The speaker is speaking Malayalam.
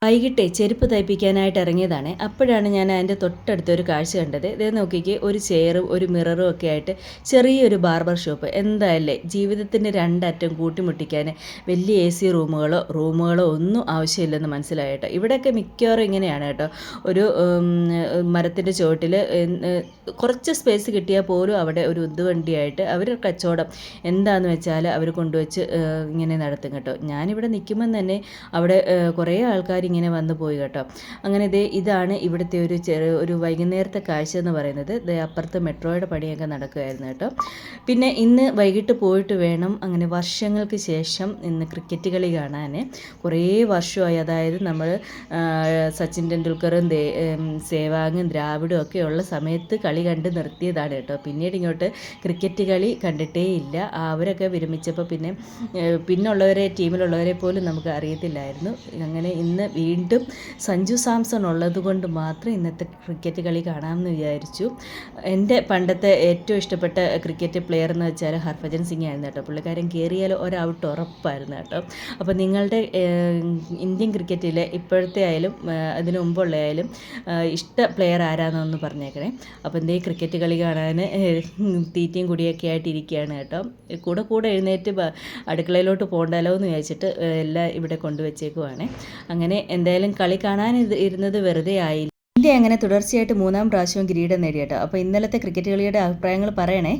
വൈകിട്ടേ ചെരുപ്പ് തയ്പ്പിക്കാനായിട്ട് ഇറങ്ങിയതാണ്. അപ്പോഴാണ് ഞാൻ അതിൻ്റെ തൊട്ടടുത്തൊരു കാഴ്ച കണ്ടത്. ഇതേ നോക്കിക്ക് ഒരു ചെയറും ഒരു മിററും ഒക്കെ ആയിട്ട് ചെറിയൊരു ബാർബർ ഷോപ്പ്. എന്തായാലേ ജീവിതത്തിൻ്റെ രണ്ടറ്റം കൂട്ടിമുട്ടിക്കാൻ വലിയ AC റൂമുകളോ ഒന്നും ആവശ്യമില്ലെന്ന് മനസ്സിലായിട്ടോ. ഇവിടെയൊക്കെ മിക്കവാറും ഇങ്ങനെയാണ് കേട്ടോ. ഒരു മരത്തിൻ്റെ ചുവട്ടിൽ കുറച്ച് സ്പേസ് കിട്ടിയാൽ പോലും അവിടെ ഒരു ഉന്തുവണ്ടിയായിട്ട് അവർ കച്ചവടം എന്താണെന്ന് വെച്ചാൽ അവർ കൊണ്ടുവച്ച് ഇങ്ങനെ നടത്തും കേട്ടോ. ഞാനിവിടെ നിൽക്കുമ്പം തന്നെ അവിടെ കുറേ ആൾക്കാർ ഇങ്ങനെ വന്നു പോയി കേട്ടോ. അങ്ങനെ ഇതാണ് ഇവിടുത്തെ ഒരു വൈകുന്നേരത്തെ കാഴ്ച എന്ന് പറയുന്നത്. അപ്പുറത്ത് മെട്രോയുടെ പണിയൊക്കെ നടക്കുമായിരുന്നു കേട്ടോ. പിന്നെ ഇന്ന് വൈകിട്ട് പോയിട്ട് വേണം അങ്ങനെ വർഷങ്ങൾക്ക് ശേഷം ഇന്ന് ക്രിക്കറ്റ് കളി കാണാൻ. കുറേ വർഷമായി, അതായത് നമ്മൾ സച്ചിൻ ടെണ്ടുൽക്കറും സേവാഗും ദ്രാവിഡും ഒക്കെ ഉള്ള സമയത്ത് കളി കണ്ട് നിർത്തിയതാണ് കേട്ടോ. പിന്നീട് ഇങ്ങോട്ട് ക്രിക്കറ്റ് കളി കണ്ടിട്ടേ ഇല്ല. അവരൊക്കെ വിരമിച്ചപ്പോൾ പിന്നുള്ളവരെ ടീമിലുള്ളവരെ പോലും നമുക്ക് അറിയത്തില്ലായിരുന്നു. അങ്ങനെ ഇന്ന് വീണ്ടും സഞ്ജു സാംസൺ ഉള്ളത് കൊണ്ട് മാത്രം ഇന്നത്തെ ക്രിക്കറ്റ് കളി കാണാമെന്ന് വിചാരിച്ചു. എൻ്റെ പണ്ടത്തെ ഏറ്റവും ഇഷ്ടപ്പെട്ട ക്രിക്കറ്റ് പ്ലെയർ എന്ന് വെച്ചാൽ ഹർഭജൻ സിംഗ് ആയിരുന്നു കേട്ടോ. പുള്ളിക്കാരൻ കയറിയാൽ ഒരൗട്ട് ഉറപ്പായിരുന്നു കേട്ടോ. അപ്പോൾ നിങ്ങളുടെ ഇന്ത്യൻ ക്രിക്കറ്റിലെ ഇപ്പോഴത്തെ ആയാലും അതിനു മുമ്പുള്ള ആയാലും ഇഷ്ട പ്ലെയർ ആരാണെന്നൊന്ന് പറഞ്ഞേക്കണേ. അപ്പോൾ ക്രിക്കറ്റ് കളി കാണാൻ തീറ്റയും കുടിയൊക്കെ ആയിട്ട് ഇരിക്കുകയാണ് കേട്ടോ. കൂടെ എഴുന്നേറ്റ് അടുക്കളയിലോട്ട് പോകണ്ടല്ലോ എന്ന് വിചാരിച്ചിട്ട് എല്ലാം ഇവിടെ കൊണ്ടുവച്ചേക്കുവാണ്. അങ്ങനെ എന്തായാലും കളി കാണാൻ ഇരുന്നത് വെറുതെ ആയില്ല. ഇന്ത്യ അങ്ങനെ തുടർച്ചയായിട്ട് 3-ാം പ്രാവശ്യവും കിരീടം നേടിയട്ടോ. അപ്പോൾ ഇന്നലത്തെ ക്രിക്കറ്റ് കളിയുടെ അഭിപ്രായങ്ങൾ പറയണേ.